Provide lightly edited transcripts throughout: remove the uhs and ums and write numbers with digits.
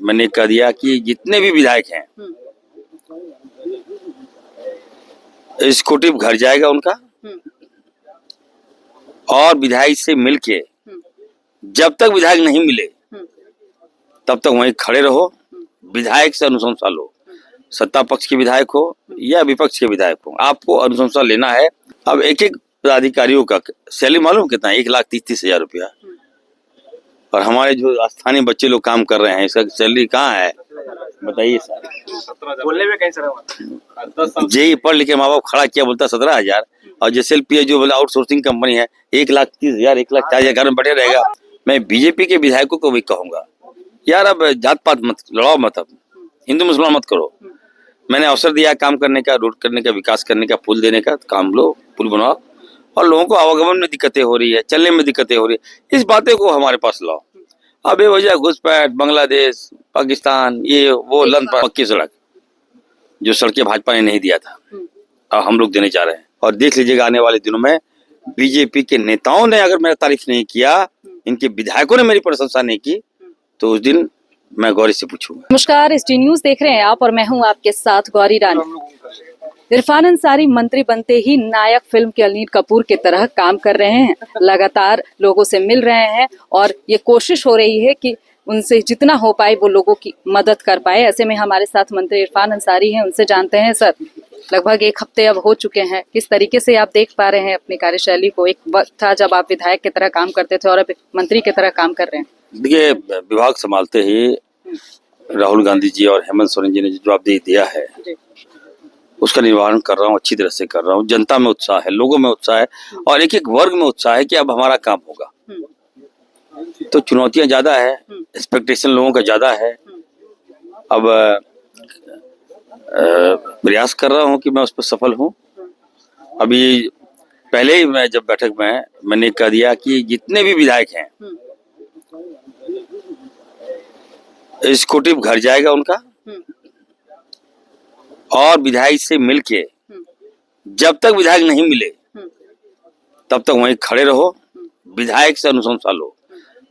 मैंने कह दिया कि जितने भी विधायक हैं एग्जीक्यूटिव घर जाएगा उनका और विधायक से मिलके जब तक विधायक नहीं मिले तब तक वहीं खड़े रहो, विधायक से अनुशंसा लो, सत्ता पक्ष के विधायक हो या विपक्ष के विधायक हो, आपको अनुशंसा लेना है। अब एक एक पदाधिकारियों का सैलरी मालूम कितना है? 1,30,30,000 रुपया। और हमारे जो स्थानीय बच्चे लोग काम कर रहे हैं इसका सैलरी कहाँ है बताइए सर? बोलने में कहीं सर जेई पढ़ लिखे माँ बाप खड़ा किया बोलता 17,000 और JSLPS जो बोला आउटसोर्सिंग कंपनी है 1,30,000 1,40,000 में बैठे रहेगा। मैं बीजेपी के विधायकों को भी कहूंगा यार अब जात पात मत लड़ाओ, मत अब हिंदू मुसलमान मत करो। मैंने अवसर दिया काम करने का, रोड करने का, विकास करने का, पुल देने का, काम लो, पुल बनाओ। और लोगों को आवागमन में दिक्कतें हो रही है, चलने में दिक्कतें हो रही है, इस बातें को हमारे पास लाओ। अब बेवजह घुसपैठ, बांग्लादेश, पाकिस्तान, ये वो लन पक्की सड़क जो सड़कें भाजपा ने नहीं दिया था अब हम लोग देने जा रहे हैं। और देख लीजिएगा आने वाले दिनों में बीजेपी के नेताओं ने अगर मेरा तारीफ नहीं किया, इनके विधायकों ने मेरी प्रशंसा नहीं की, तो उस दिन मैं गौरी से पूछूंगा। नमस्कार, ST न्यूज देख रहे हैं आप और मैं हूं आपके साथ गौरी रानी। इरफान अंसारी मंत्री बनते ही नायक फिल्म के अनिल कपूर की तरह काम कर रहे हैं, लगातार लोगों से मिल रहे हैं और ये कोशिश हो रही है कि उनसे जितना हो पाए वो लोगों की मदद कर पाए। ऐसे में हमारे साथ मंत्री इरफान अंसारी हैं, उनसे जानते हैं। सर, लगभग 1 हफ्ते अब हो चुके हैं, किस तरीके से आप देख पा रहे हैं अपनी कार्यशैली को? एक वक्त था जब आप विधायक की तरह काम करते थे और अब मंत्री की तरह काम कर रहे हैं। देखिए, विभाग संभालते ही राहुल गांधी जी और हेमंत सोरेन जी ने जो जवाबदेही दिया है उसका निर्वहन कर रहा हूँ, अच्छी तरह से कर रहा हूँ। जनता में उत्साह है, लोगों में उत्साह है और एक एक वर्ग में उत्साह है कि अब हमारा काम होगा। तो चुनौतियां ज्यादा है, एक्सपेक्टेशन लोगों का ज्यादा है। अब प्रयास कर रहा हूँ कि मैं उस पर सफल हूँ। अभी पहले ही मैं जब बैठक में मैंने कह दिया कि जितने भी विधायक हैं एग्जीक्यूटिव घर जाएगा उनका और विधायक से मिलके जब तक विधायक नहीं मिले तब तक वहीं खड़े रहो, विधायक से अनुशंसा लो,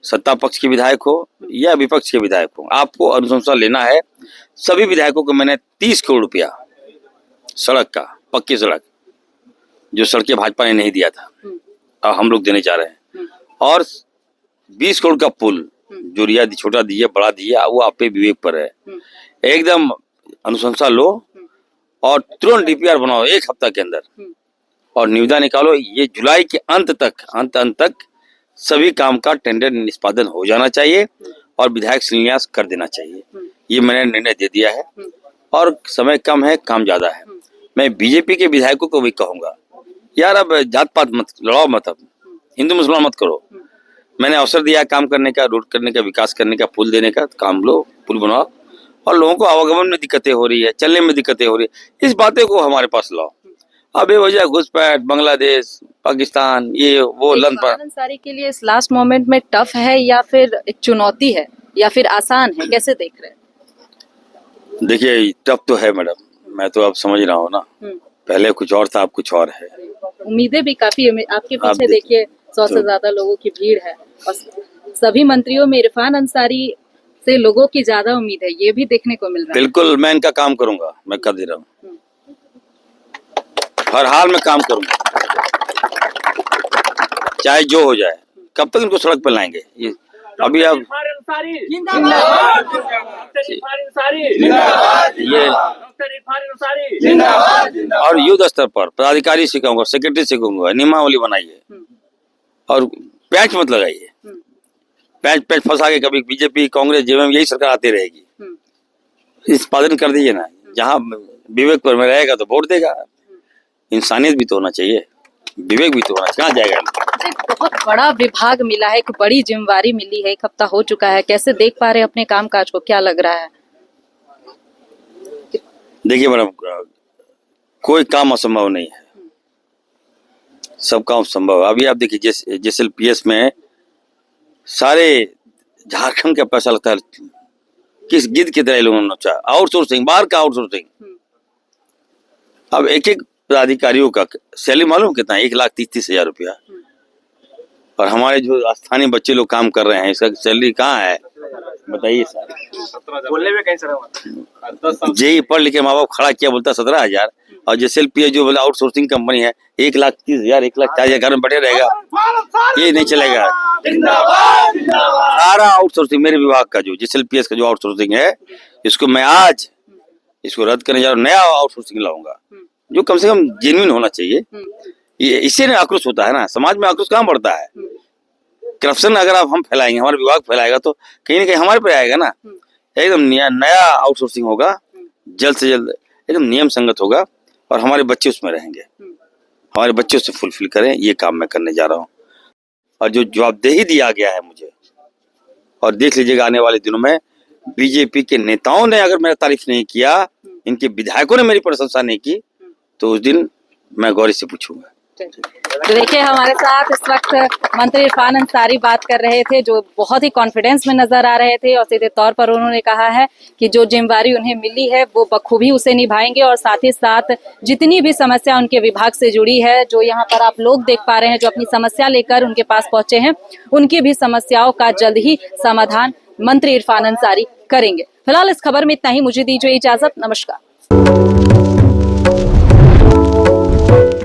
सत्ता पक्ष के विधायक हो या विपक्ष के विधायक हो, आपको अनुशंसा लेना है। सभी विधायकों को मैंने 30 करोड़ रुपया सड़क का, पक्की सड़क जो सड़कें भाजपा ने नहीं दिया था अब हम लोग देने जा रहे हैं। और 20 करोड़ का पुल जो रिया छोटा दिया बड़ा दिया वो आप पे विवेक पर है। एकदम अनुशंसा लो और तुरंत DPR बनाओ 1 हफ्ता के अंदर और निविदा निकालो। ये जुलाई के अंत तक सभी काम का टेंडर निष्पादन हो जाना चाहिए और विधायक शिलान्यास कर देना चाहिए। ये मैंने निर्णय दे दिया है और समय कम है, काम ज्यादा है। मैं बीजेपी के विधायकों को भी कहूंगा यार अब जात पात मत लड़ाओ, मत अब हिंदू मुसलमान मत करो। मैंने अवसर दिया काम करने का, रोड करने का, विकास करने का, पुल देने का, काम लो, पुल बनाओ। और लोगों को आवागमन में दिक्कतें हो रही है, चलने में दिक्कतें हो रही है, इस बातें को हमारे पास लाओ। अब बेवजह घुसपैठ, बांग्लादेश, पाकिस्तान, ये वो लन पर अंसारी के लिए इस लास्ट मोमेंट में टफ है या फिर एक चुनौती है या फिर आसान है, कैसे देख रहे हैं? देखिए, टफ तो है मैडम, मैं तो अब समझ रहा हूँ ना। पहले कुछ और था, अब कुछ और है। उम्मीदें भी काफी आपके पीछे देखिए 100 से ज्यादा लोगों की भीड़ है और सभी मंत्रियों में इरफान अंसारी से लोगों की ज्यादा उम्मीद है, ये भी देखने को मिल रहा है। बिल्कुल, मैं इनका काम करूंगा, मैं कर दे रहा हूँ, हर हाल में काम करूंगा, चाहे जो हो जाए। कब तक इनको सड़क पर लाएंगे? ये अभी अब ये और युद्ध स्तर पर पदाधिकारी से कहूंगा, सेक्रेटरी से कहूंगा, नियमावली बनाइए और पैच मत लगाइए। पैच फंसा के कभी बीजेपी, कांग्रेस, जेएमएम यही सरकार आती रहेगी। निष्पादन कर दीजिए ना, जहाँ विवेक पर में रहेगा तो वोट देगा। इंसानियत भी तो होना चाहिए, विवेक भी तो होना चाहिए, कहाँ जाएगा? बहुत बड़ा विभाग मिला है, एक बड़ी जिम्मेवारी मिली है, 1 हफ्ता हो चुका है, कैसे देख पा रहे हैं अपने कामकाज को, क्या लग रहा है? देखिए मैडम, कोई काम असंभव नहीं है, सब काम संभव है। अभी आप देखिए JSLPS में सारे झारखंड का पैसा लगता है, किस गिद्ध की तरह लोगों ने नोचा। आउटसोर्सिंग, बाहर का आउटसोर्सिंग। अब एक एक पदाधिकारियों का सैलरी मालूम कितना है? 1,30,30,000 रुपया। और हमारे जो स्थानीय बच्चे लोग काम कर रहे हैं इसका सैलरी कहाँ है बताइए सर, 17,000 बोलने में कहीं शर्म आता है। 10 साल जेई पढ़ लिखे माँ बाप खड़ा किया, बोलता 17,000, और JSLPS जो बोला आउटसोर्सिंग कंपनी है 1,30,000 1,40,000 घर में बैठे रहेगा, ये नहीं चलेगा। सारा आउटसोर्सिंग मेरे विभाग का जो JSLPS का जो आउटसोर्सिंग है, इसको मैं आज इसको रद्द करने जा रहा हूँ, नया आउटसोर्सिंग लाऊंगा जो कम से कम जेन्युइन होना चाहिए। ये इससे ना आक्रोश होता है ना, समाज में आक्रोश कहाँ बढ़ता है। करप्शन अगर आप हम फैलाएंगे, हमारा विभाग फैलाएगा तो कहीं ना कहीं हमारे पे आएगा ना। एकदम नया आउटसोर्सिंग होगा, जल्द से जल्द एकदम नियम संगत होगा, और हमारे बच्चे उसमें रहेंगे, हमारे बच्चे उससे फुलफिल करें, ये काम मैं करने जा रहा हूँ। और जो जवाबदेही दिया गया है मुझे, और देख लीजिएगा आने वाले दिनों में बीजेपी के नेताओं ने अगर मेरा तारीफ नहीं किया, इनके विधायकों ने मेरी प्रशंसा नहीं की, तो उस दिन मैं गौरी से पूछूंगा। तो देखिए हमारे साथ इस वक्त मंत्री इरफान अंसारी बात कर रहे थे, जो बहुत ही कॉन्फिडेंस में नजर आ रहे थे, और सीधे तौर पर उन्होंने कहा है कि जो जिम्मेवारी उन्हें मिली है वो बखूबी उसे निभाएंगे, और साथ ही साथ जितनी भी समस्या उनके विभाग से जुड़ी है, जो यहाँ पर आप लोग देख पा रहे हैं, जो अपनी समस्या लेकर उनके पास पहुंचे हैं, उनकी भी समस्याओं का जल्द ही समाधान मंत्री इरफान अंसारी करेंगे। फिलहाल इस खबर में इतना ही, मुझे दीजिए इजाजत, नमस्कार।